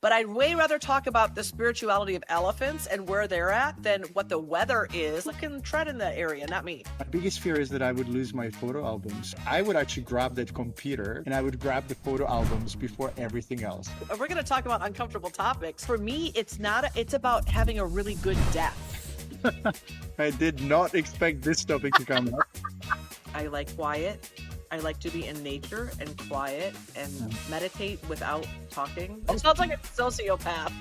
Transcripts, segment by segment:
But I'd way rather talk about the spirituality of elephants and where they're at than what the weather is. Look and tread in that area, not me. My biggest fear is that I would lose my photo albums. I would actually grab that computer and I would grab the photo albums before everything else. We're going to talk about uncomfortable topics. For me, it's about having a really good death. I did not expect this topic to come up. I like quiet. I like to be in nature and quiet and meditate without talking. It sounds like a sociopath.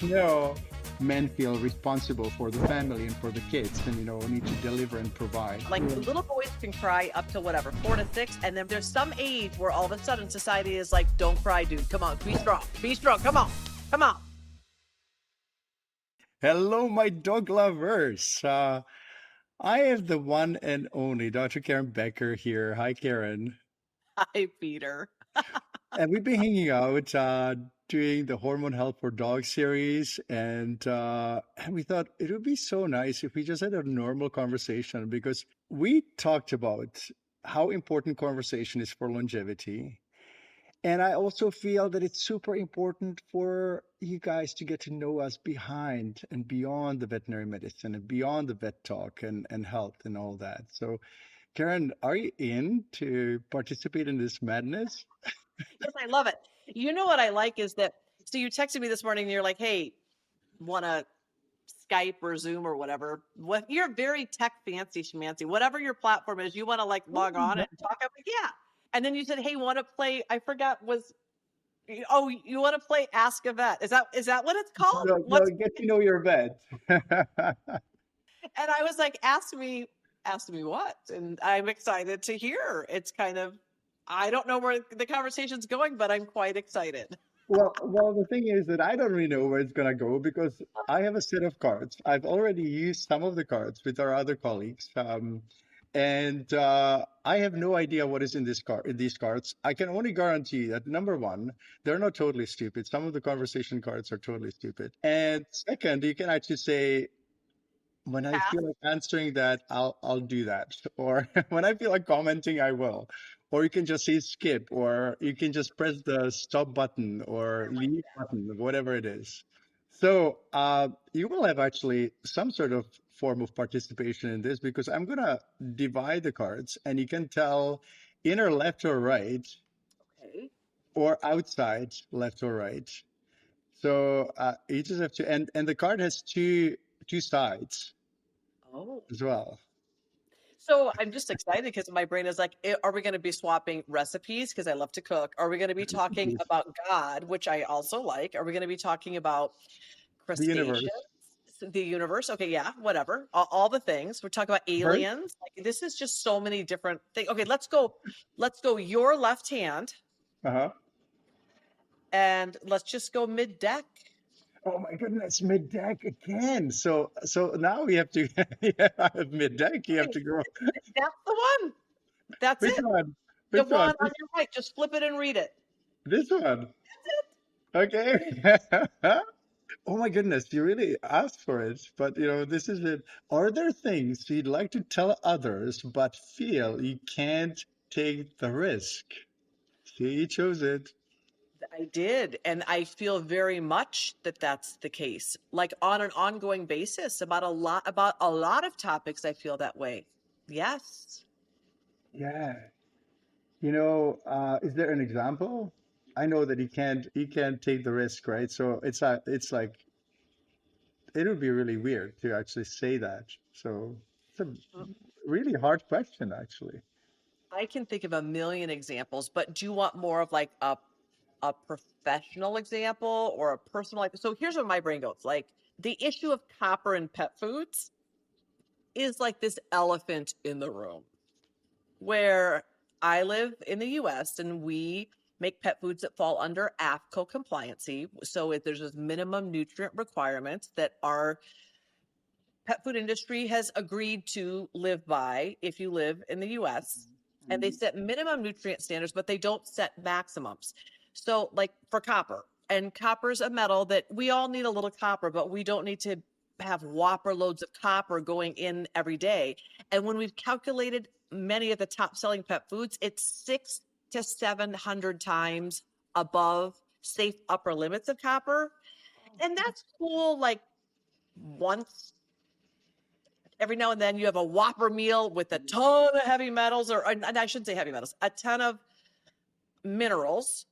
No. Men feel responsible for the family and for the kids and, need to deliver and provide. Like little boys can cry up to whatever, 4 to 6. And then there's some age where all of a sudden society is like, don't cry, dude. Come on, be strong. Be strong. Come on. Come on. Hello, my dog lovers. I have the one and only Dr. Karen Becker here. Hi, Karen. Hi, Peter. And we've been hanging out doing the Hormone Health for Dogs series. And we thought it would be so nice if we just had a normal conversation, because we talked about how important conversation is for longevity. And I also feel that it's super important for you guys to get to know us behind and beyond the veterinary medicine and beyond the vet talk and health and all that. So, Karen, are you in to participate in this madness? Yes, I love it. You know what I like is that, so you texted me this morning and you're like, hey, want to Skype or Zoom or whatever. You're very tech fancy schmancy. Whatever your platform is, you want to like log on and talk. I'm like, yeah. And then you said, hey, want to play, I forgot, you want to play Ask a Vet. Is that what it's called? No, get to know your vet. And I was like, ask me what? And I'm excited to hear. It's kind of, I don't know where the conversation's going, but I'm quite excited. Well, the thing is that I don't really know where it's going to go, because I have a set of cards. I've already used some of the cards with our other colleagues. And I have no idea what is in these cards. I can only guarantee that, number one, they're not totally stupid. Some of the conversation cards are totally stupid. And second, you can actually say, when I feel like answering that, I'll do that. Or when I feel like commenting, I will. Or you can just say skip, or you can just press the stop button or leave button, whatever it is. So you will have actually some sort of form of participation in this, because I'm going to divide the cards and you can tell inner left or right, Okay. or outside left or right. So you just have to, and the card has two sides as well. So I'm just excited because my brain is like, are we going to be swapping recipes? Because I love to cook. Are we going to be talking about God, which I also like? Are we going to be talking about crustaceans? The universe. Okay, yeah, whatever. All the things. We're talking about aliens. Like, this is just so many different things. Okay, let's go your left hand. And let's just go mid-deck. Oh my goodness, mid-deck again. So now we have to mid-deck, you have to go. That's the one. That's Which it. one? The one on your right. Just flip it and read it. This one. That's it. Okay. Oh my goodness, you really asked for it. But this is it. Are there things you'd like to tell others but feel you can't take the risk? See, you chose it. I did. And I feel very much that that's the case. Like on an ongoing basis about a lot of topics, I feel that way. Yes. Yeah. Is there an example? I know that he can't take the risk, right? So it's like it would be really weird to actually say that. So it's a really hard question, actually. I can think of a million examples, but do you want more of like a professional example or a personal? So here's where my brain goes. Like, the issue of copper in pet foods is like this elephant in the room. Where I live in the US and we make pet foods that fall under AAFCO compliancy. So there's this minimum nutrient requirements that our pet food industry has agreed to live by if you live in the US. And they set minimum nutrient standards, but they don't set maximums. So like for copper, and copper is a metal that we all need a little copper, but we don't need to have whopper loads of copper going in every day. And when we've calculated many of the top selling pet foods, it's 600 to 700 times above safe upper limits of copper. And that's cool. Like once every now and then you have a Whopper meal with a ton of heavy metals, or and I shouldn't say heavy metals, a ton of minerals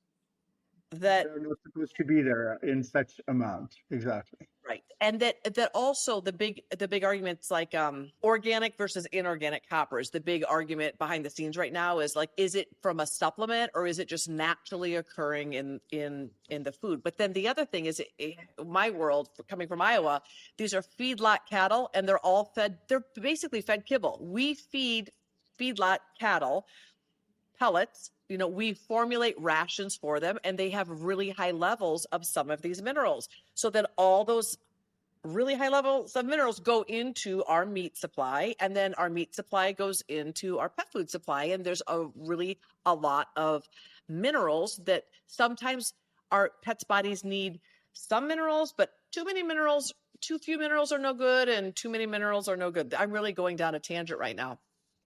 that They're not supposed to be there in such amount. Exactly. right. And that also the big arguments like organic versus inorganic copper is the big argument behind the scenes right now is like, is it from a supplement or is it just naturally occurring in the food? But then the other thing is my world coming from Iowa, these are feedlot cattle and they're basically fed kibble. We feed feedlot cattle pellets. We formulate rations for them and they have really high levels of some of these minerals. So then all those really high levels of minerals go into our meat supply, and then our meat supply goes into our pet food supply. And there's a lot of minerals that sometimes our pets' bodies need some minerals, but too many minerals, too few minerals are no good, and too many minerals are no good. I'm really going down a tangent right now.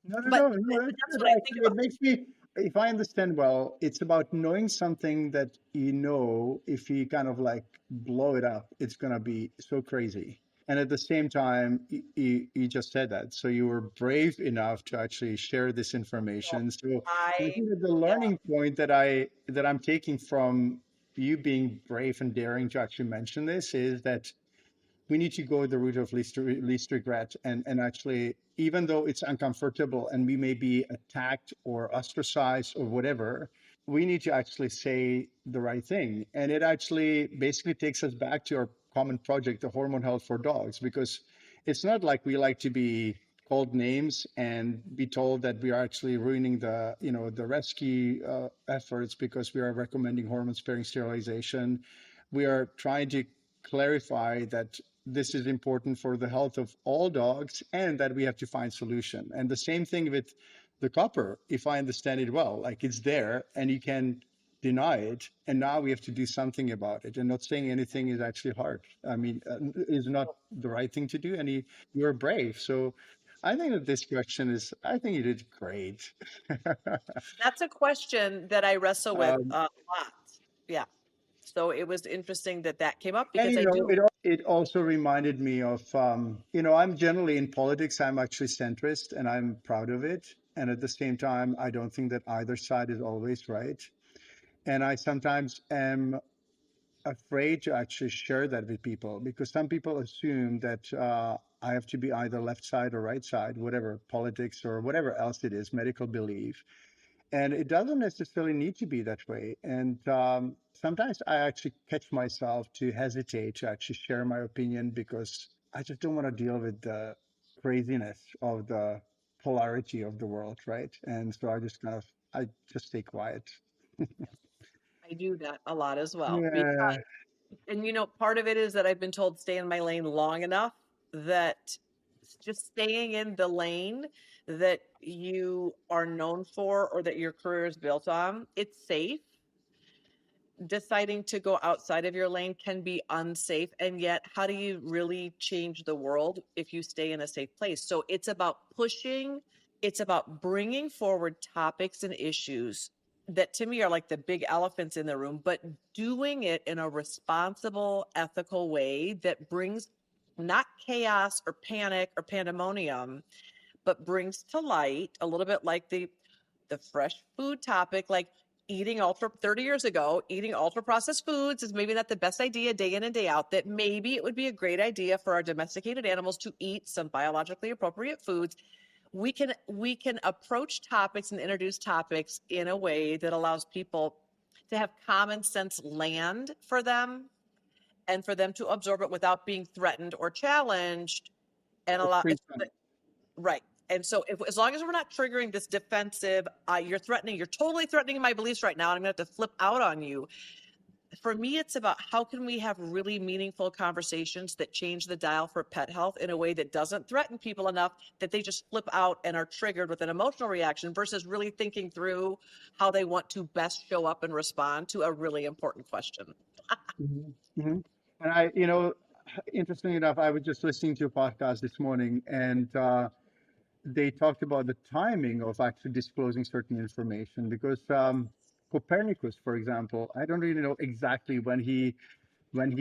No, no, But no, no, that's that's good. what I think Actually, it about. makes me, if I understand well, it's about knowing something that if you kind of like blow it up, it's gonna be so crazy. And at the same time, you just said that. So you were brave enough to actually share this So information. So I I, think that the yeah, learning point that I'm taking from you being brave and daring to actually mention this is that we need to go the route of least regret and actually even though it's uncomfortable and we may be attacked or ostracized or whatever, we need to actually say the right thing. And it actually basically takes us back to our common project, the hormone health for dogs, because it's not like we like to be called names and be told that we are actually ruining the rescue efforts because we are recommending hormone sparing sterilization. We are trying to clarify that this is important for the health of all dogs and that we have to find solution. And the same thing with the copper, if I understand it well, like it's there and you can deny it, and now we have to do something about it. And not saying anything is actually hard. I mean, is not the right thing to do. And you're brave. So I think that this question is, I think you did great. that's a question that I wrestle with um, a lot. Yeah. So it was interesting that that came up and because I do. it also reminded me of I'm generally in politics. I'm actually centrist, and I'm proud of it. And at the same time, I don't think that either side is always right. And I sometimes am afraid to actually share that with people because some people assume that I have to be either left side or right side, whatever politics or whatever else it is, medical belief. And it doesn't necessarily need to be that way. And sometimes I actually catch myself to hesitate to actually share my opinion because I just don't want to deal with the craziness of the polarity of the world, right? And so I just stay quiet. I do that a lot as well. Yeah. And part of it is that I've been told stay in my lane long enough that just staying in the lane that you are known for or that your career is built on, it's safe. Deciding to go outside of your lane can be unsafe. And yet, how do you really change the world if you stay in a safe place? So it's about pushing, it's about bringing forward topics and issues that to me are like the big elephants in the room, but doing it in a responsible, ethical way that brings not chaos or panic or pandemonium, but brings to light a little bit like the fresh food topic, like eating 30 years ago, eating ultra processed foods is maybe not the best idea day in and day out, that maybe it would be a great idea for our domesticated animals to eat some biologically appropriate foods. We can approach topics and introduce topics in a way that allows people to have common sense land for them and for them to absorb it without being threatened or challenged and It's allow free so time. right. And so, as long as we're not triggering this defensive, you're totally threatening my beliefs right now, and I'm going to have to flip out on you. For me, it's about how can we have really meaningful conversations that change the dial for pet health in a way that doesn't threaten people enough that they just flip out and are triggered with an emotional reaction versus really thinking through how they want to best show up and respond to a really important question. Mhm, mhm. And interestingly enough, I was just listening to a podcast this morning, and they talked about the timing of actually disclosing certain information because Copernicus, for example, I don't really know exactly when he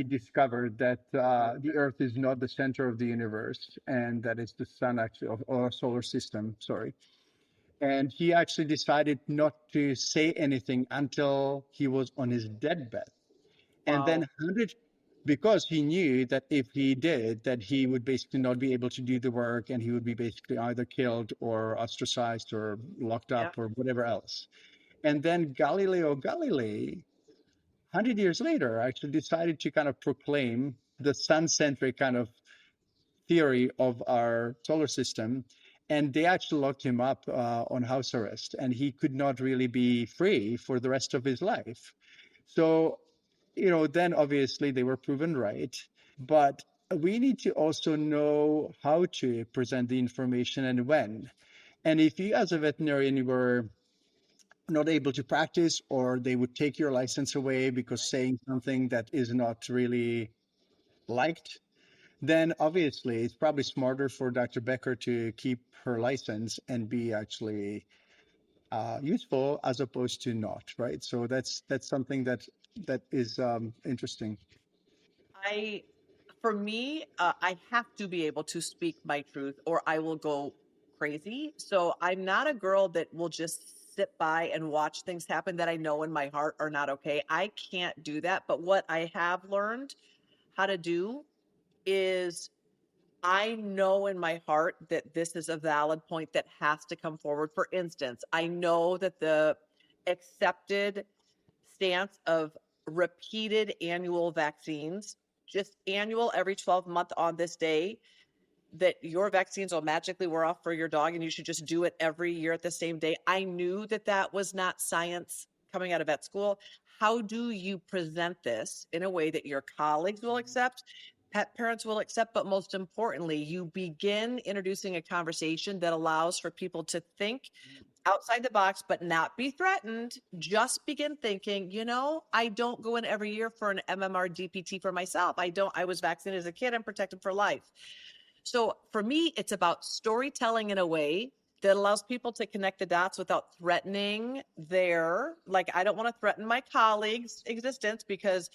discovered that the Earth is not the center of the universe and that it's the sun actually of our solar system. Sorry, and he actually decided not to say anything until he was on his deathbed, and then Wow. 100 because he knew that if he did that he would basically not be able to do the work and he would be basically either killed or ostracized or locked Yeah. up or whatever else. And then Galileo Galilei 100 years later actually decided to kind of proclaim the sun-centric kind of theory of our solar system, and they actually locked him up on house arrest, and he could not really be free for the rest of his life. So, then obviously they were proven right, but we need to also know how to present the information and when. And if you, as a veterinarian, were not able to practice, or they would take your license away because saying something that is not really liked, then obviously it's probably smarter for Dr. Becker to keep her license and be actually useful as opposed to not, right? So that's something that is interesting. I, for me, I have to be able to speak my truth or I will go crazy. So I'm not a girl that will just sit by and watch things happen that I know in my heart are not okay. I can't do that. But what I have learned how to do is I know in my heart that this is a valid point that has to come forward. For instance, I know that the accepted stance of repeated annual vaccines, just annual every 12 month on this day, that your vaccines will magically wear off for your dog and you should just do it every year at the same day. I knew that that was not science coming out of vet school. How do you present this in a way that your colleagues will accept, pet parents will accept, but most importantly, you begin introducing a conversation that allows for people to think outside the box but not be threatened. Just begin thinking, I don't go in every year for an MMR DPT for myself. I was vaccinated as a kid. I'm protected for life. So for me, it's about storytelling in a way that allows people to connect the dots without threatening like, I don't want to threaten my colleagues' existence because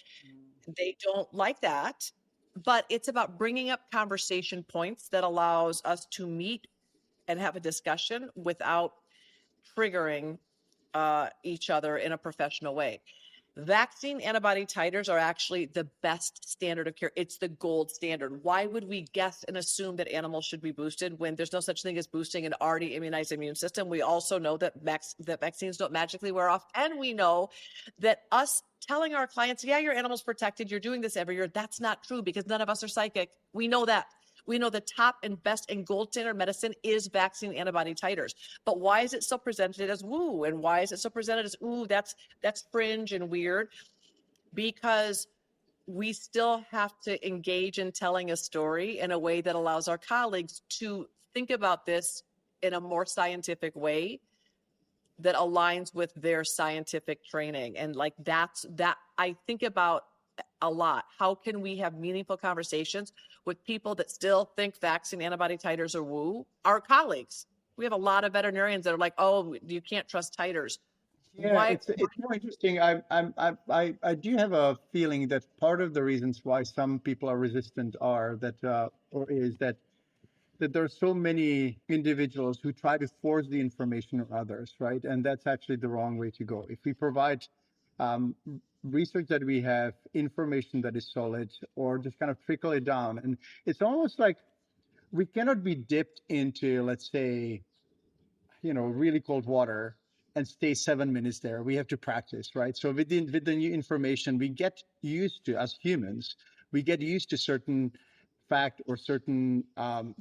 they don't like that. But it's about bringing up conversation points that allows us to meet and have a discussion without triggering each other in a professional way. Vaccine antibody titers are actually the best standard of care. It's the gold standard. Why would we guess and assume that animals should be boosted when there's no such thing as boosting an already immunized immune system? We also know that vaccines don't magically wear off. And we know that us telling our clients, yeah, your animal's protected, you're doing this every year, that's not true because none of us are psychic. We know that. We know the top and best and gold standard medicine is vaccine antibody titers. But why is it so presented as woo? And why is it so presented as ooh, that's fringe and weird? Because we still have to engage in telling a story in a way that allows our colleagues to think about this in a more scientific way that aligns with their scientific training. And like that I think about a lot. How can we have meaningful conversations with people that still think vaccine antibody titers are woo? Our colleagues. We have a lot of veterinarians that are like, oh, you can't trust titers. Yeah, Why? it's more interesting. I do have a feeling that part of the reasons why some people are resistant are that or is that there are so many individuals who try to force the information on others, right? And that's actually the wrong way to go. If we provide research that we have, information that is solid, or just kind of trickle it down, and it's almost like we cannot be dipped into, let's say, really cold water and stay 7 minutes there. We have to practice, right? So with the new information, we get used to, as humans, we get used to certain fact or certain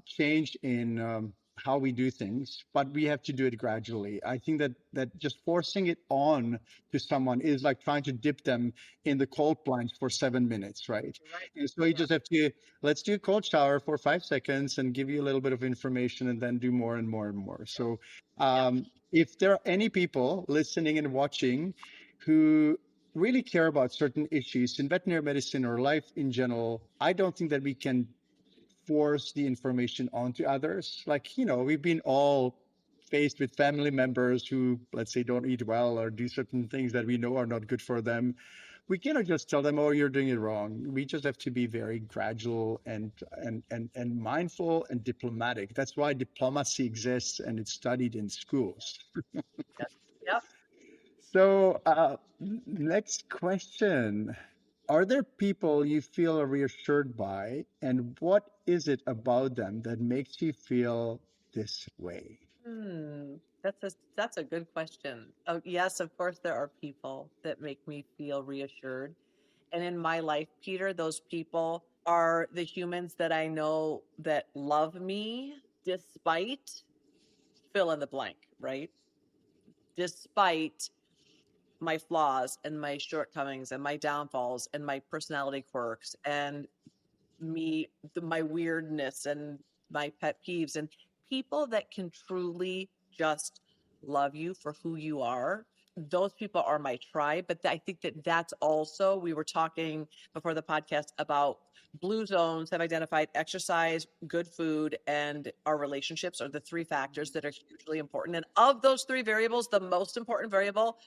change in how we do things, but we have to do it gradually. I think that just forcing it on to someone is like trying to dip them in the cold plunge for 7 minutes, right? Right. And so you Yeah. just have to let's do a cold shower for 5 seconds and give you a little bit of information and then do more and more and more. So Yeah. if there are any people listening and watching who really care about certain issues in veterinary medicine or life in general, I don't think that we can force the information onto others. Like, we've been all faced with family members who, let's say, don't eat well or do certain things that we know are not good for them, we cannot just tell them, "Oh, you're doing it wrong." We just have to be very gradual and mindful and diplomatic. That's why diplomacy exists and it's studied in schools. Yes. Yep. So, next question. Are there people you feel reassured by, and what is it about them that makes you feel this way? Hmm. That's a good question. Oh, yes, of course there are people that make me feel reassured. And in my life, Peter, those people are the humans that I know that love me despite fill in the blank, right? Despite my flaws and my shortcomings and my downfalls and my personality quirks and my weirdness and my pet peeves, and people that can truly just love you for who you are. Those people are my tribe. But I think that that's also, we were talking before the podcast about blue zones have identified exercise, good food, and our relationships are the three factors that are hugely important. And of those three variables, the most important variable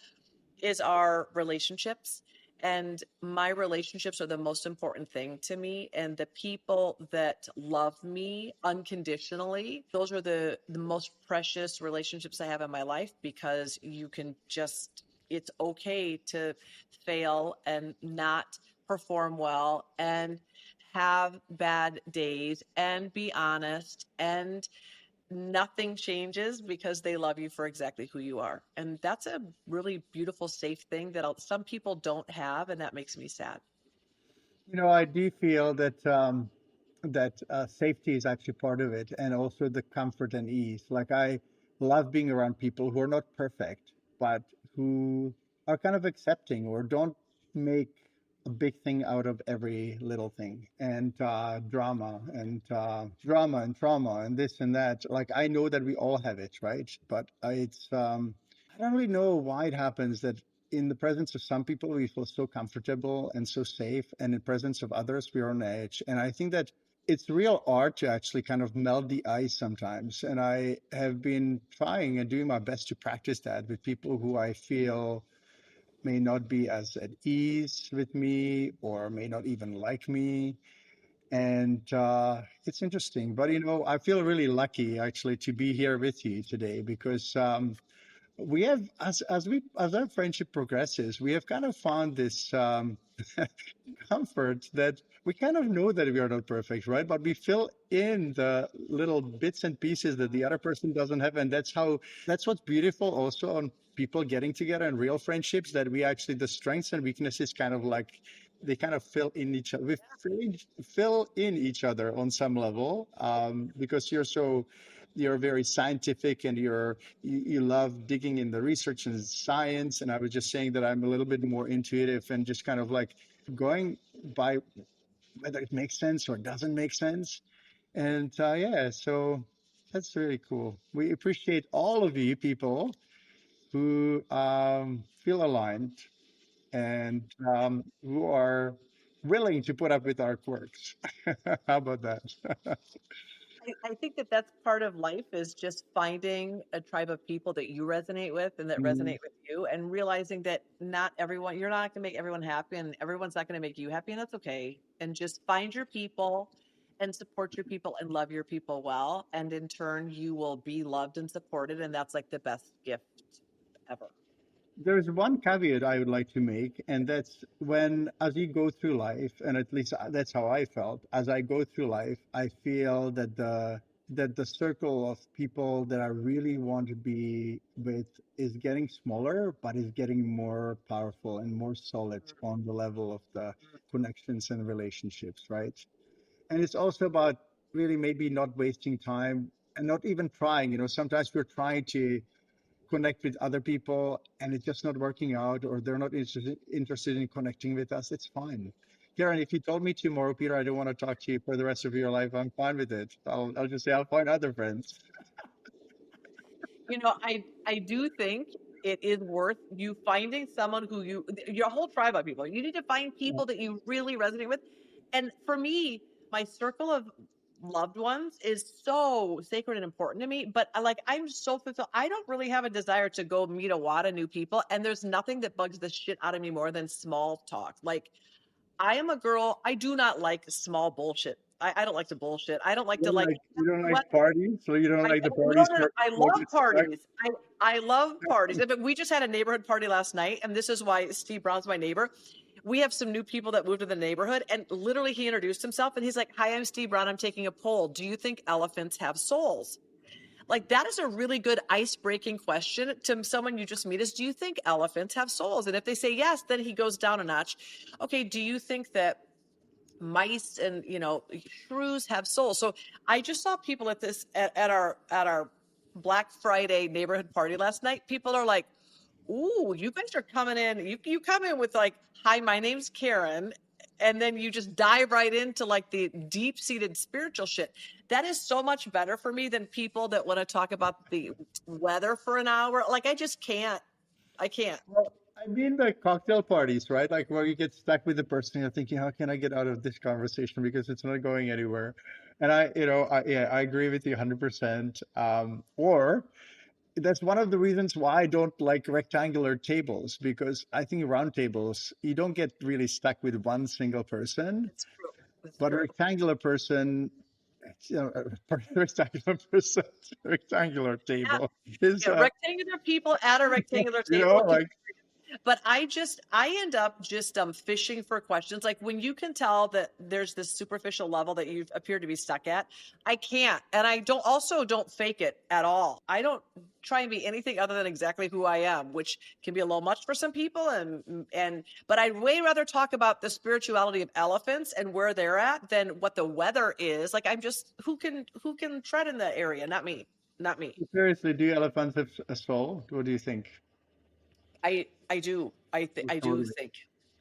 is our relationships. And my relationships are the most important thing to me. And the people that love me unconditionally, those are the most precious relationships I have in my life, because you can just, it's okay to fail and not perform well and have bad days and be honest, and nothing changes because they love you for exactly who you are. And that's a really beautiful, safe thing that some people don't have. And that makes me sad. I do feel that safety is actually part of it, and also the comfort and ease. Like I love being around people who are not perfect, but who are kind of accepting or don't make a big thing out of every little thing and drama and trauma and this and that. Like I know that we all have it, right? But I don't really know why it happens that in the presence of some people we feel so comfortable and so safe, and in presence of others we're on edge. And I think that it's real art to actually kind of melt the ice sometimes, and I have been trying and doing my best to practice that with people who I feel may not be as at ease with me or may not even like me. And it's interesting, but I feel really lucky actually to be here with you today, because we have, as our friendship progresses, we have kind of found this comfort that we kind of know that we are not perfect, right? But we fill in the little bits and pieces that the other person doesn't have, and that's what's beautiful also on people getting together in real friendships, that we actually, the strengths and weaknesses kind of like, they kind of fill in each other. We fill in each other on some level, because you're very scientific, and you love digging in the research and science. And I was just saying that I'm a little bit more intuitive and just kind of like going by whether it makes sense or doesn't make sense. And yeah, so that's really cool. We appreciate all of you people who feel aligned and who are willing to put up with our quirks. How about that? I think that that's part of life, is just finding a tribe of people that you resonate with and that Mm. resonate with you, and realizing that not everyone, you're not going to make everyone happy, and everyone's not going to make you happy. And that's okay. And just find your people and support your people and love your people well. And in turn, you will be loved and supported. And that's like the best gift ever. There's one caveat I would like to make, and that's when, as you go through life, and at least that's how I felt. As I go through life, I feel that the circle of people that I really want to be with is getting smaller, but is getting more powerful and more solid on the level of the connections and relationships, right? And it's also about really maybe not wasting time and not even trying. Sometimes we're trying to connect with other people and it's just not working out, or they're not interested in connecting with us. It's fine. Karen, if you told me tomorrow, Peter, I don't want to talk to you for the rest of your life, I'm fine with it. I'll just say I'll find other friends. I do think it is worth you finding someone who your whole tribe of people. You need to find Yeah. people that you really resonate with. And for me, my circle of loved ones is so sacred and important to me. But I'm so fulfilled. I don't really have a desire to go meet a lot of new people. And there's nothing that bugs the shit out of me more than small talk. Like, I am a girl, I do not like small bullshit. I don't like to bullshit. I don't like to like You don't what like parties, so you don't I like the no, parties no, no, where I people love get stuck. parties. I love parties. In fact, we just had a neighborhood party last night, and this is why Steve Brown's my neighbor. We have some new people that moved to the neighborhood, and literally he introduced himself and he's like, "Hi, I'm Steve Brown. I'm taking a poll. Do you think elephants have souls?" Like, that is a really good ice-breaking question to someone you just meet is, do you think elephants have souls? And if they say yes, then he goes down a notch. Okay, do you think that mice and shrews have souls? So I just saw people at this at our Black Friday neighborhood party last night. People are like, "Ooh, you guys are coming in. You come in with like, hi, my name's Karen." And then you just dive right into like the deep seated spiritual shit. That is so much better for me than people that want to talk about the weather for an hour. Like, I just can't. I can't. Well, I mean the cocktail parties, right? Like where you get stuck with the person, you're thinking, how can I get out of this conversation because it's not going anywhere? And yeah, I agree with you 100%. Or that's one of the reasons why I don't like rectangular tables because I think round tables, you don't get really stuck with one single person, It's true. It's but a true. rectangular person, a rectangular person, rectangular Yeah, table is, yeah. Rectangular people at a rectangular you know, table. like, But I end up just fishing for questions. Like, when you can tell that there's this superficial level that you appear to be stuck at, I can't. And I don't fake it at all. I don't try and be anything other than exactly who I am, which can be a little much for some people. And but I'd way rather talk about the spirituality of elephants and where they're at than what the weather is. Like, I'm just, who can tread in the area? Not me. Not me. seriously, do elephants have a soul? What do you think? I do. Oh, I do totally, think.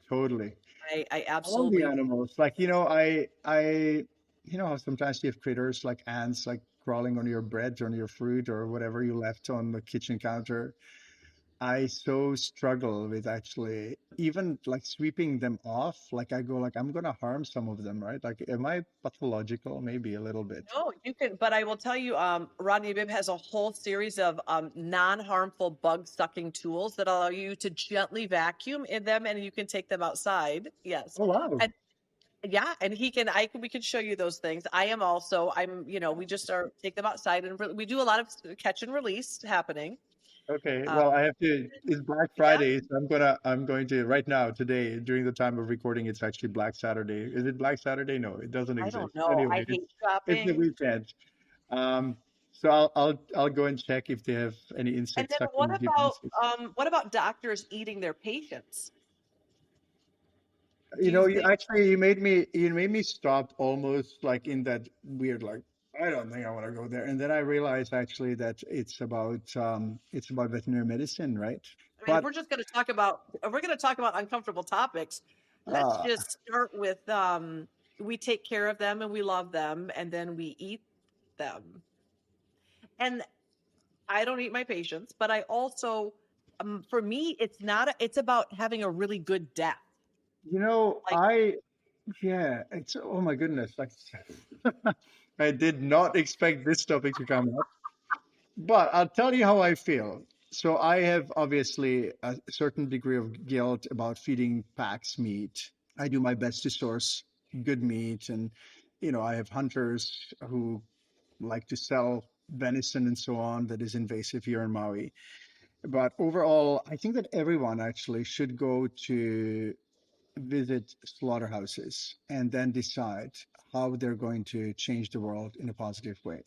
totally. I All the absolutely do. animals, like how sometimes you have critters like ants, like crawling on your bread, on your fruit, or whatever you left on the kitchen counter. I so struggle with actually even like sweeping them off. Like I go, like I'm gonna harm some of them, right? Like, am I pathological? Maybe a little bit. No, you can, but I will tell you, Rodney Bibb has a whole series of non-harmful bug-sucking tools that allow you to gently vacuum in them, and you can take them outside. Yes, Oh wow. and yeah, and we can show you those things. We just are take them outside, and we do a lot of catch and release happening. Okay, Uh, well, I have to. It's Black yeah, Friday, so I'm going to right now today during the time of recording. It's actually Black Saturday. Is it Black Saturday? No, it doesn't I exist. don't know. I Anyway, hate it's the shopping. weekend. So I'll go and check if they have any And insect then sucking devices. what about doctors eating their patients? Do You you know, think? you made me stop almost like in that weird like I don't think I want to go there. And then I realized actually that it's about veterinary medicine, right? I mean, if But we're going to talk about uncomfortable topics, let's uh just start with we take care of them and we love them and then we eat them. And I don't eat my patients, but I also for me it's about having a really good death. you know, Like, I yeah, it's oh my goodness, like I did not expect this topic to come up. But I'll tell you how I feel. So I have obviously a certain degree of guilt about feeding packs meat. I do my best to source good meat, and I have hunters who like to sell venison and so on that is invasive here in Maui. But overall, I think that everyone actually should go to visit slaughterhouses and then decide how they're going to change the world in a positive way.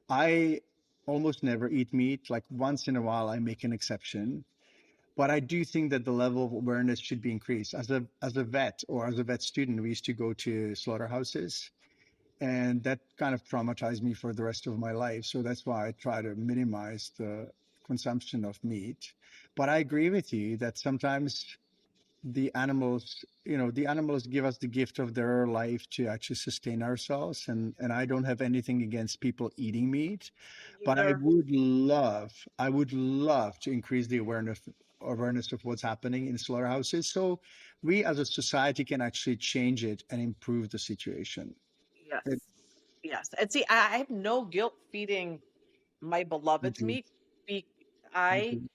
I almost never eat meat. Like once in a while, I make an exception. But I do think that the level of awareness should be increased. As a vet or as a vet student, we used to go to slaughterhouses, and that kind of traumatized me for the rest of my life. So that's why I try to minimize the consumption of meat. But I agree with you that sometimes the animals give us the gift of their life to actually sustain ourselves. And I don't have anything against people eating meat, but either. I would love to increase the awareness of what's happening in slaughterhouses so we as a society can actually change it and improve the situation. Yes. It, Yes. And see, I have no guilt feeding my beloved's Mhm, meat. Be, I mhm.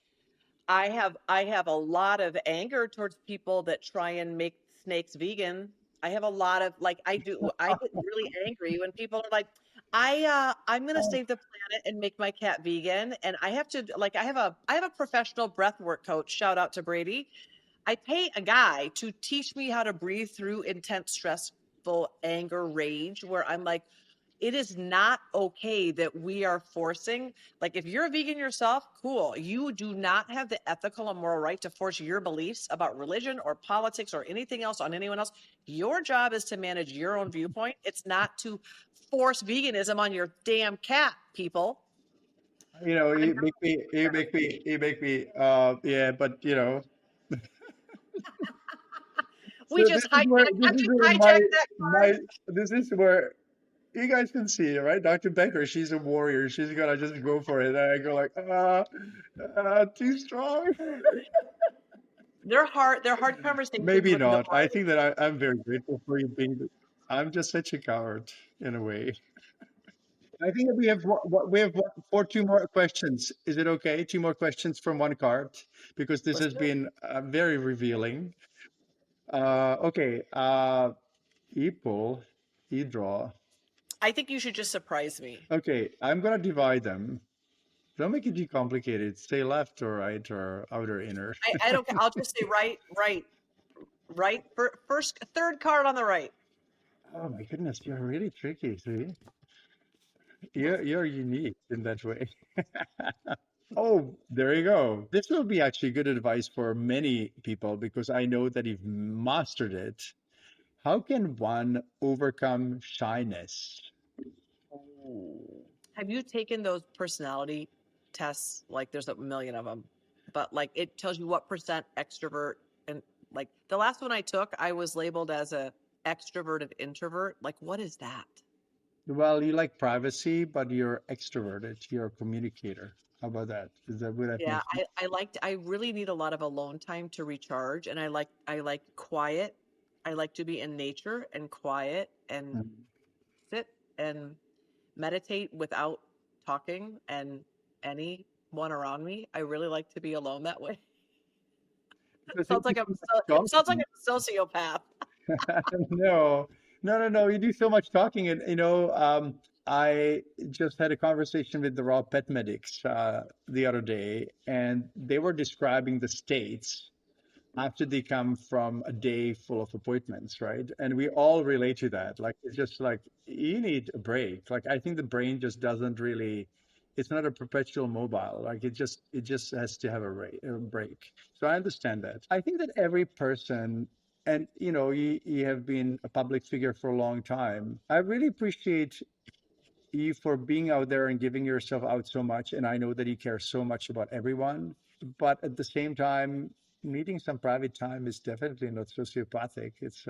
I have a lot of anger towards people that try and make snakes vegan. I have a lot of like I get really angry when people are like, I'm gonna Oh, save the planet and make my cat vegan. And I have to like I have a professional breath work coach, shout out to Brady. I pay a guy to teach me how to breathe through intense, stressful anger, rage, where I'm like, it is not okay that we are forcing, like, if you're a vegan yourself, cool. You do not have the ethical and moral right to force your beliefs about religion or politics or anything else on anyone else. Your job is to manage your own viewpoint. It's not to force veganism on your damn cat, people. I'm yeah, but we so just hijacked. I just hijacked that my, card. this is where you guys can see it, right? Dr. Becker, she's a warrior. She's gonna just go for it. And I go like, too strong. They're hard conversations Maybe with no not. I right. think that I'm very grateful for you being. I'm just such a coward in a way. I think that for two more questions. Is it okay? Two more questions from one card because this Let's has do it. been very revealing. Okay. Equal, e draw. I think you should just surprise me. Okay, I'm gonna divide them. Don't make it too complicated. Say left or right or outer inner. I don't care. I'll just say right, right, right. First, third card on the right. Oh my goodness, you're really tricky. See, you're unique in that way. Oh, there you go. This will be actually good advice for many people because I know that you've mastered it. How can one overcome shyness? Ooh. Have you taken those personality tests? Like, there's a million of them, but like it tells you what percent extrovert and like the last one I took, I was labeled as a extroverted introvert. Like, what is that? Well, you like privacy, but you're extroverted. You're a communicator. How about that? Is that what that Yeah, makes I really need a lot of alone time to recharge, and I like quiet. I like to be in nature and quiet and sense? sit and meditate without talking and anyone around me. I really like to be alone that way. Because you Sounds do like I'm so much sounds like talking. I'm a sociopath. No, no. You do so much talking, and I just had a conversation with the raw pet medics the other day, and they were describing the states after they come from a day full of appointments, right? And we all relate to that. Like it's just like you need a break. Like I think the brain just doesn't really. It's not a perpetual mobile. Like it just has to have a break. So I understand that. I think that every person, and you have been a public figure for a long time. I really appreciate you for being out there and giving yourself out so much. And I know that you care so much about everyone. But at the same time, needing some private time is definitely not sociopathic. It's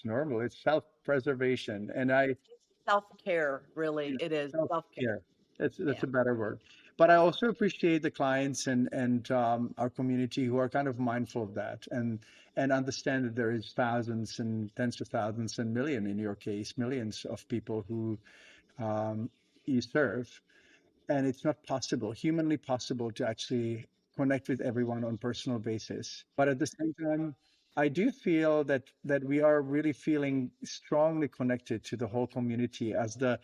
normal. It's self-preservation. And I Self-care, really. yeah, It is self-care. self-care. That's Yeah. a better word. But I also appreciate the clients and our community who are kind of mindful of that and understand that there is thousands and tens of thousands and million in your case, millions of people who um, you serve, and it's not possible, humanly possible, to actually connect with everyone on personal basis. But at the same time, I do feel that we are really feeling strongly connected to the whole community as the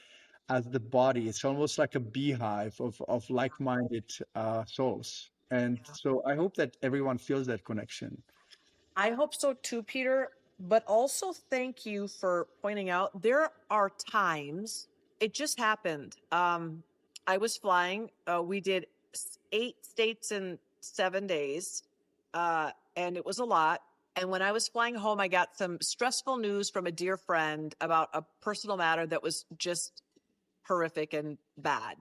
body. It's almost like a beehive of like-minded souls. And so I hope that everyone feels that connection. I hope so too, Peter. But also thank you for pointing out there are times it just happened. I was flying. We did 8 states in 7 days, and it was a lot. And when I was flying home, I got some stressful news from a dear friend about a personal matter that was just horrific and bad.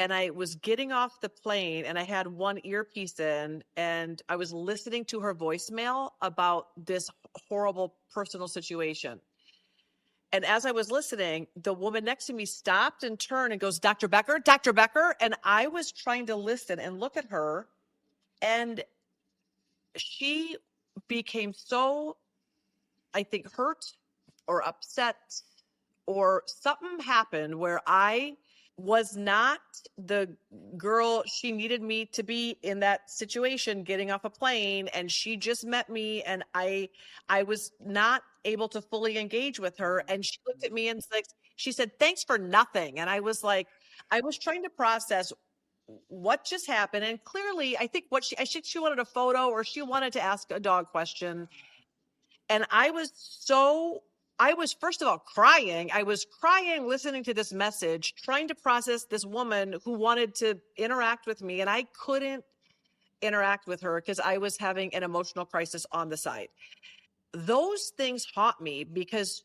And I was getting off the plane and I had one earpiece in and I was listening to her voicemail about this horrible personal situation. And as I was listening, the woman next to me stopped and turned and goes, Dr. Becker, Dr. Becker. And I was trying to listen and look at her. And she became so, I think, hurt or upset or something happened where I was not the girl she needed me to be in that situation getting off a plane, and she just met me, and I was not able to fully engage with her, and she looked at me and like she said thanks for nothing, and I was like I was trying to process what just happened, and clearly I think what she wanted a photo or she wanted to ask a dog question, and I was first of all crying. I was crying listening to this message, trying to process this woman who wanted to interact with me, and I couldn't interact with her because I was having an emotional crisis on the side. Those things haunt me because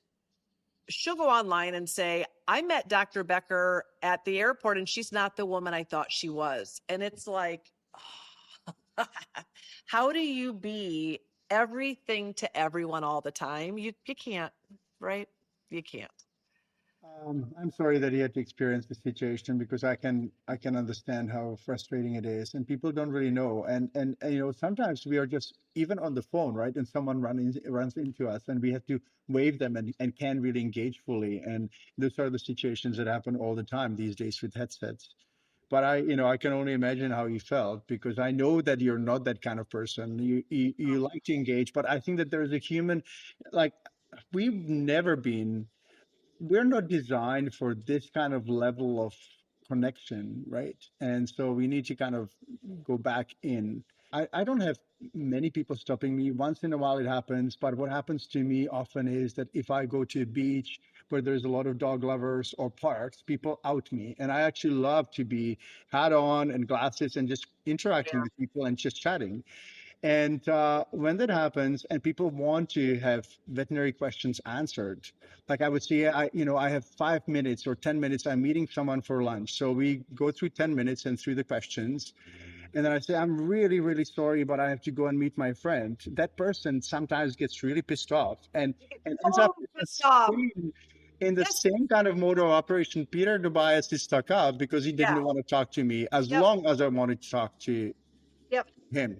she'll go online and say, I met Dr. Becker at the airport and she's not the woman I thought she was. And it's like, how do you be everything to everyone all the time? You can't, right? You can't. I'm sorry that he had to experience the situation because I can understand how frustrating it is, and people don't really know. And sometimes we are just even on the phone, right? And someone runs into us, and we have to wave them and can really engage fully. And those are the situations that happen all the time these days with headsets. But I can only imagine how you felt because I know that you're not that kind of person. You like to engage, but I think that there's a human, like we've never been we're not designed for this kind of level of connection, right? And so we need to kind of go back in. I don't have many people stopping me. Once in a while it happens, but what happens to me often is that if I go to a beach where there's a lot of dog lovers or parks, people out me. And I actually love to be hat on and glasses and just interacting with people and just chatting. And when that happens, and people want to have veterinary questions answered, like I would say, I have 5 minutes or 10 minutes. I'm meeting someone for lunch, so we go through 10 minutes and through the questions, and then I say, I'm really, really sorry, but I have to go and meet my friend. That person sometimes gets really pissed off and ends up So pissed off. in the Yes. same kind of mode of operation. Peter Dobias is stuck up because he Yeah. didn't want to talk to me as Yep. long as I wanted to talk to Yep. him.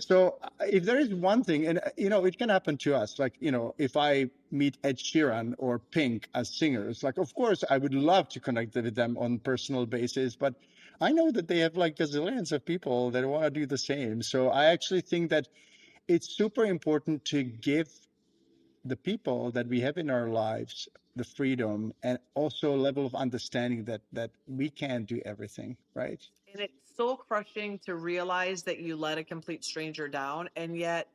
So if there is one thing, and it can happen to us, like if I meet Ed Sheeran or Pink as singers, like of course I would love to connect with them on personal basis, but I know that they have like gazillions of people that want to do the same. So I actually think that it's super important to give the people that we have in our lives the freedom and also a level of understanding that we can't do everything, right? And it's so crushing to realize that you let a complete stranger down, and yet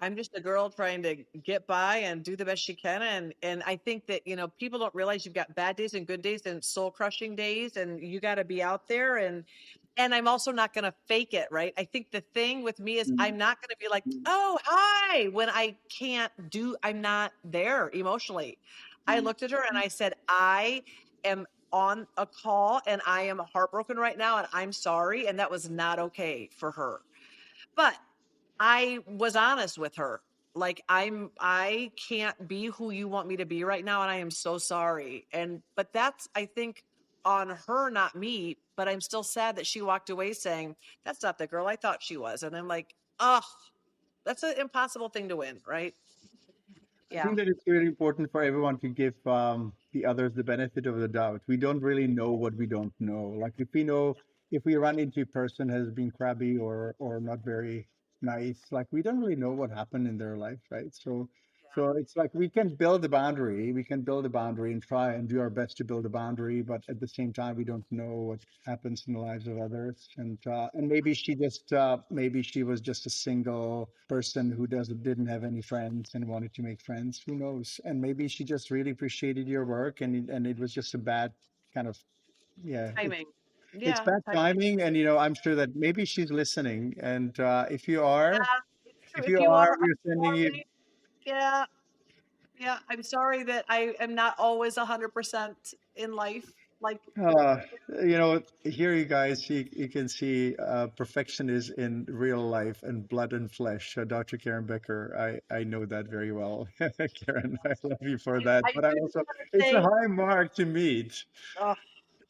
I'm just a girl trying to get by and do the best she can. And I think that, people don't realize you've got bad days and good days and soul crushing days, and you got to be out there. And I'm also not going to fake it, right? I think the thing with me is I'm not going to be like, oh, hi, when I'm not there emotionally. I looked at her and I said, I am on a call and I am heartbroken right now and I'm sorry. And that was not okay for her. But I was honest with her. Like I can't be who you want me to be right now and I am so sorry. But that's I think on her, not me, but I'm still sad that she walked away saying, that's not the girl I thought she was. And I'm like, oh, that's an impossible thing to win, right? I Yeah. think that it's really important for everyone to give the others the benefit of the doubt. We don't really know what we don't know. Like if we run into a person has been crabby or not very nice, like we don't really know what happened in their life, right? So it's like we can build a boundary, and try and do our best to build a boundary, but at the same time, we don't know what happens in the lives of others. And maybe she was just a single person who didn't have any friends and wanted to make friends. Who knows? And maybe she just really appreciated your work, and it was just a bad kind of yeah. Timing. It's Yeah. bad timing, and I'm sure that maybe she's listening. And Yeah, it's true. If you are, I'm we're sending you. sorry. Yeah. Yeah. I'm sorry that I am not always 100% in life. Like, Uh, here you guys, you can see perfection is in real life and blood and flesh. Dr. Karen Becker, I know that very well. Karen, I love you for that. I But I do just also, want to it's a say, high mark to meet. oh,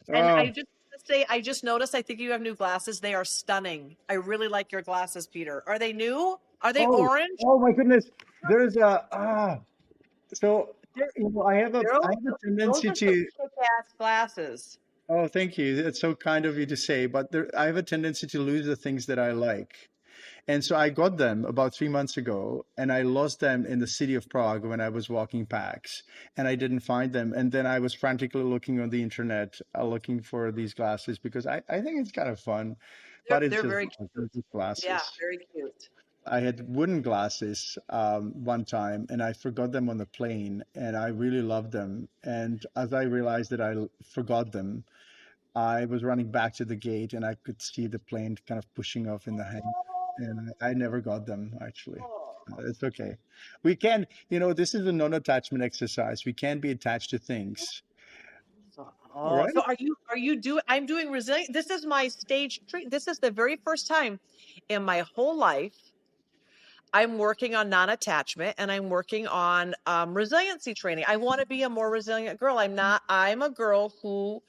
and I Oh, just want to say, I just noticed, I think you have new glasses. They are stunning. I really like your glasses, Peter. Are they new? Are they oh, orange? oh my goodness. There's a, so I have a Those tendency are some to. kick-ass glasses. Oh, thank you. It's so kind of you to say, but I have a tendency to lose the things that I like. And so I got them about 3 months ago, and I lost them in the city of Prague when I was walking PAX, and I didn't find them. And then I was frantically looking on the internet, looking for these glasses because I think it's kind of fun, but They're very it's cute. just Yeah, glasses. very cute. I had wooden glasses one time, and I forgot them on the plane, and I really loved them. And as I realized that forgot them, I was running back to the gate, and I could see the plane kind of pushing off in the hangar, and I never got them actually. Oh. It's okay. We can, this is a non-attachment exercise. We can be attached to things. All right. So I'm doing resilient. This is my stage three. This is the very first time in my whole life I'm working on non-attachment and I'm working on resiliency training. I want to be a more resilient girl. I'm a girl who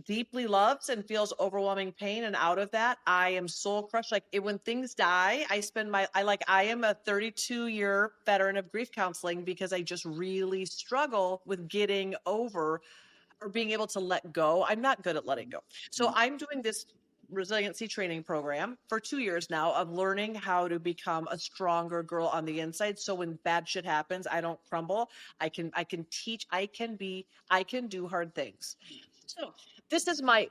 deeply loves and feels overwhelming pain. And out of that, I am soul crushed. When things die, I am a 32-year veteran of grief counseling because I just really struggle with getting over or being able to let go. I'm not good at letting go. So I'm doing this resiliency training program for 2 years now of learning how to become a stronger girl on the inside. So when bad shit happens, I don't crumble. I can teach, I can do hard things. So this is my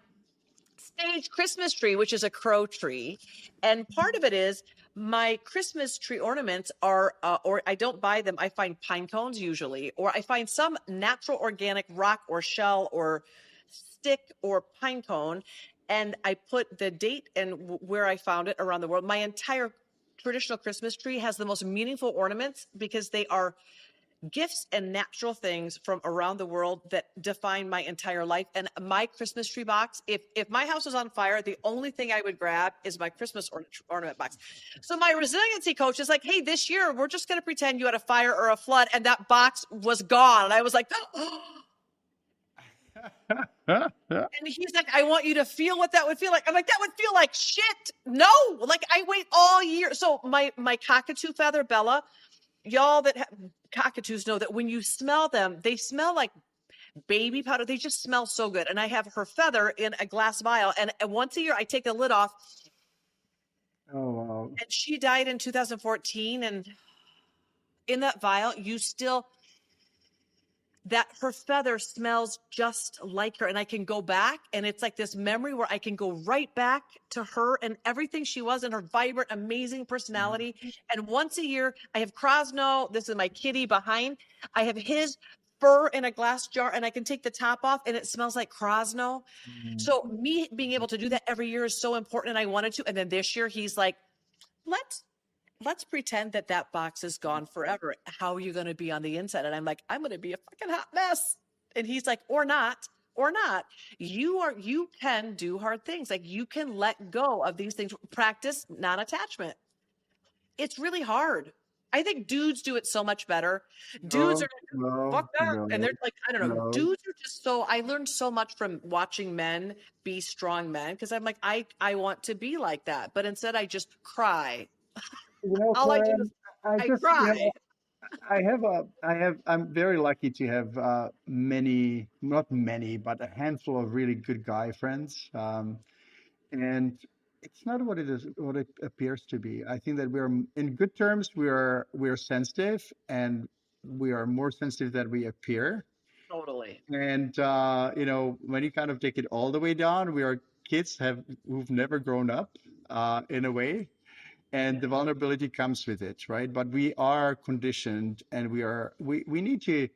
stage Christmas tree, which is a crow tree. And part of it is my Christmas tree ornaments are, or I don't buy them. I find pine cones usually, or I find some natural organic rock or shell or stick or pine cone. And I put the date and where I found it around the world. My entire traditional Christmas tree has the most meaningful ornaments because they are gifts and natural things from around the world that define my entire life. And my Christmas tree box, if my house was on fire, the only thing I would grab is my Christmas ornament box. So my resiliency coach is like, hey, this year we're just going to pretend you had a fire or a flood and that box was gone. And I was like, oh. And he's like, I want you to feel what that would feel like. I'm like, that would feel like shit. No, like I wait all year. So my cockatoo feather, Bella, y'all that have cockatoos know that when you smell them, they smell like baby powder. They just smell so good. And I have her feather in a glass vial. And once a year, I take the lid off. Oh, wow. And she died in 2014. And in that vial, that her feather smells just like her. And I can go back and it's like this memory where I can go right back to her and everything she was and her vibrant, amazing personality. And once a year I have Krosno. This is my kitty behind. I have his fur in a glass jar and I can take the top off and it smells like Krosno. So me being able to do that every year is so important and I wanted to. And then this year he's like, let's pretend that box is gone forever. How are you going to be on the inside? And I'm like, I'm going to be a fucking hot mess. And he's like, or not. You can do hard things. Like you can let go of these things. Practice non-attachment. It's really hard. I think dudes do it so much better. Dudes No, are no, fuck that. And no, they're like, I don't know. no. Dudes are just I learned so much from watching men be strong men because I'm like, I want to be like that. But instead I just cry. All I do is Karen, I I just, cry. I'm very lucky to have not many, but a handful of really good guy friends. And it's not what it appears to be. I think that in good terms, we're sensitive and we are more sensitive than we appear. Totally. And when you kind of take it all the way down, we are kids who've never grown up, in a way, and the vulnerability comes with it, right? But we are conditioned, and we need to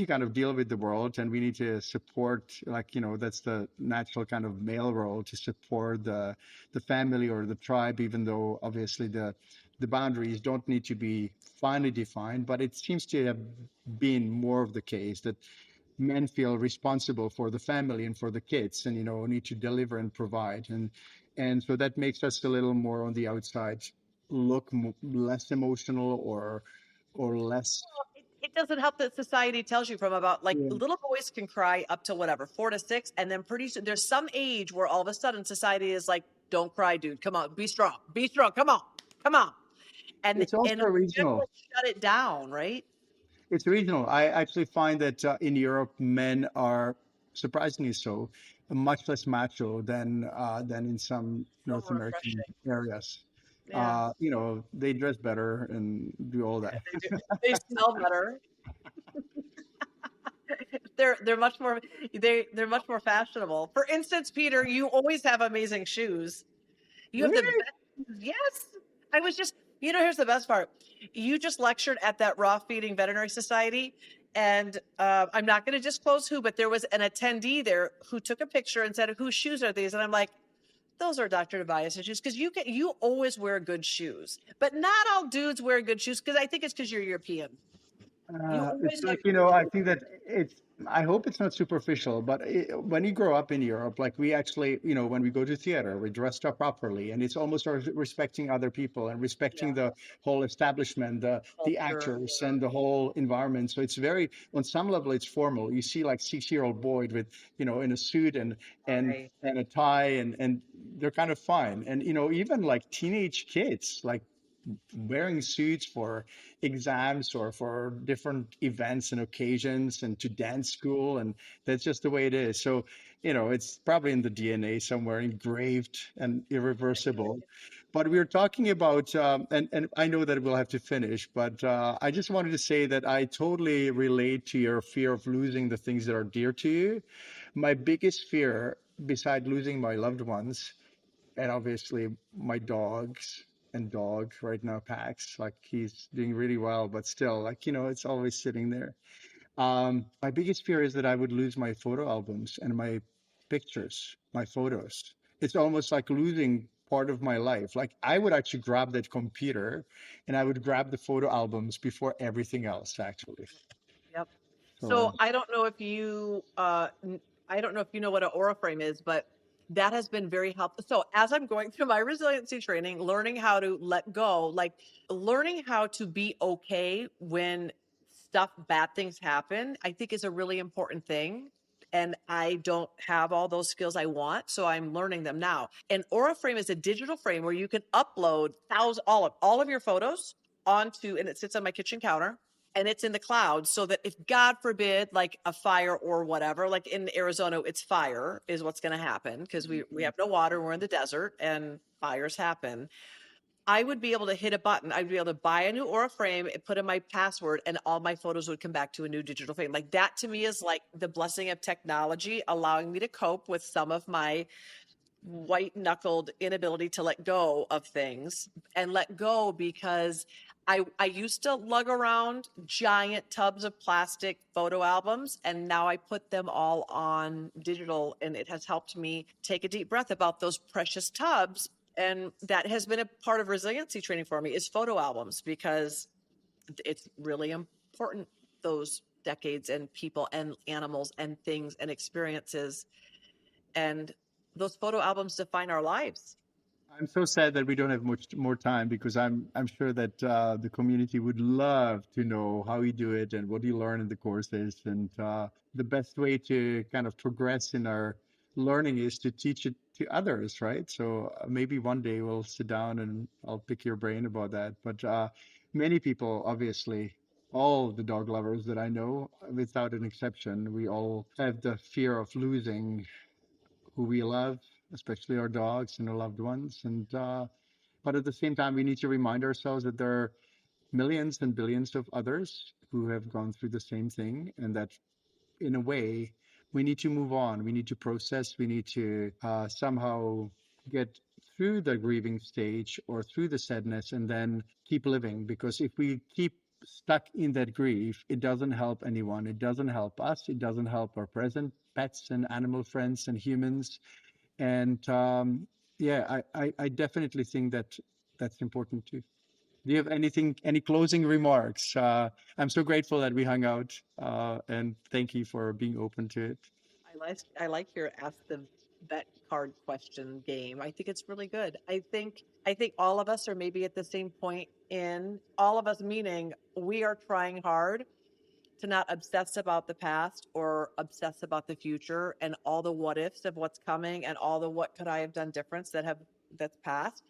kind of deal with the world, and we need to support, like, that's the natural kind of male role, to support the family or the tribe, even though obviously the boundaries don't need to be finely defined. But it seems to have been more of the case that men feel responsible for the family and for the kids, and need to deliver and provide, and so that makes us a little more on the outside look less emotional, or less. It doesn't help that society tells you from about like Yeah. little boys can cry up to whatever 4 to 6, and then pretty soon there's some age where all of a sudden society is like, "Don't cry, dude. Come on, be strong. Come on, come on." And It's also in general, regional. shut it down, right? It's regional. I actually find that in Europe, men are surprisingly so much less macho than in some So North American refreshing. areas. Yeah, They dress better and do all that. they do. They smell better. They're much more they're much more fashionable. For instance, Peter, you always have amazing shoes. You have the Really? best. Yes. I was just, here's the best part. You just lectured at that raw feeding veterinary society. And I'm not going to disclose who, but there was an attendee there who took a picture and said, "Whose shoes are these?" And I'm like, "Those are Dr. Dobias' shoes." Because you always wear good shoes. But not all dudes wear good shoes because I think it's because you're European. You It's always have like, good I shoes. think that I hope it's not superficial, but when you grow up in Europe, like we actually, when we go to theater, we're dressed up properly, and it's almost respecting other people and respecting Yeah. the whole establishment, the Culture. actors and the whole environment. So it's very, on some level, it's formal. You see like 6-year-old boy with, in a suit and Right. and a tie, and they're kind of fine. And, even like teenage kids, like wearing suits for exams or for different events and occasions and to dance school, and that's just the way it is. So it's probably in the DNA somewhere, engraved and irreversible. But we are talking about and I know that we'll have to finish, but I just wanted to say that I totally relate to your fear of losing the things that are dear to you. My biggest fear, beside losing my loved ones, and obviously my dogs and dog right now, Pax, like he's doing really well, but still, like, it's always sitting there. My biggest fear is that I would lose my photo albums and my pictures, my photos. It's almost like losing part of my life. Like I would actually grab that computer and I would grab the photo albums before everything else, actually. Yep. So So I don't know if you know what an aura frame is, but that has been very helpful. So as I'm going through my resiliency training, learning how to let go, like learning how to be okay when bad things happen, I think is a really important thing. And I don't have all those skills I want, so I'm learning them now. An aura frame is a digital frame where you can upload all of your photos onto, and it sits on my kitchen counter and it's in the cloud, so that if God forbid, like a fire or whatever, like in Arizona, it's fire is what's going to happen because we have no water, we're in the desert, and fires happen. I would be able to hit a button. I'd be able to buy a new Aura frame and put in my password, and all my photos would come back to a new digital frame. Like that to me is like the blessing of technology, allowing me to cope with some of my white knuckled inability to let go of things and let go, because I used to lug around giant tubs of plastic photo albums, and now I put them all on digital, and it has helped me take a deep breath about those precious tubs. And that has been a part of resiliency training for me, is photo albums, because it's really important, those decades and people and animals and things and experiences, and those photo albums define our lives. I'm so sad that we don't have much more time because I'm sure that the community would love to know how you do it and what you learn in the courses. And the best way to kind of progress in our learning is to teach it to others, right? So maybe one day we'll sit down and I'll pick your brain about that. But many people, obviously, all the dog lovers that I know, without an exception, we all have the fear of losing who we love, especially our dogs and our loved ones. And but at the same time, we need to remind ourselves that there are millions and billions of others who have gone through the same thing, and that in a way, we need to move on. We need to process. We need to somehow get through the grieving stage or through the sadness and then keep living. Because if we keep stuck in that grief, it doesn't help anyone. It doesn't help us. It doesn't help our present pets and animal friends and humans. And yeah, I definitely think that that's important too. Do you have any closing remarks? I'm so grateful that we hung out, and thank you for being open to it. I like your ask the vet card question game. I think it's really good. I think all of us are maybe at the same point, in all of us, meaning we are trying hard to not obsess about the past or obsess about the future and all the what ifs of what's coming and all the what could I have done different that's past.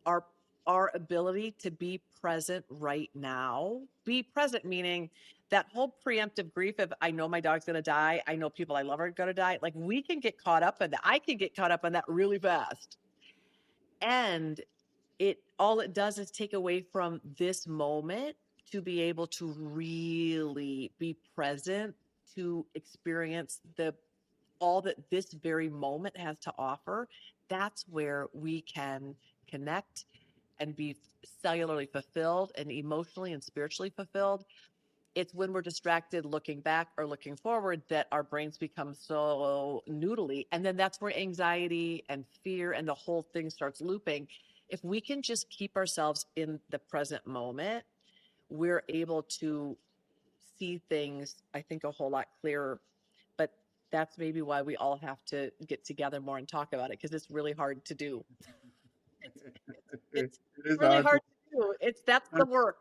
Our our ability to be present right now. Be present, meaning that whole preemptive grief of I know my dog's gonna die, I know people I love are gonna die. Like we can get caught up in that. I can get caught up in that really fast. And it all it does is take away from this moment to be able to really be present to experience the all that this very moment has to offer. That's where we can connect and be cellularly fulfilled and emotionally and spiritually fulfilled. It's when we're distracted looking back or looking forward that our brains become so noodly. And then that's where anxiety and fear and the whole thing starts looping. If we can just keep ourselves in the present moment, we're able to see things, I think, a whole lot clearer. But that's maybe why we all have to get together more and talk about it because it's really hard to do. It's, It it's is really hard. hard to do. That's the work.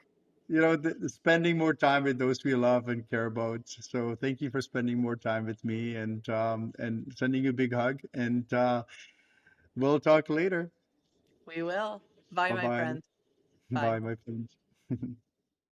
Spending more time with those we love and care about. So thank you for spending more time with me, and sending you a big hug. And we'll talk later. We will. Bye, Bye my bye. friend. Bye. Bye, my friends.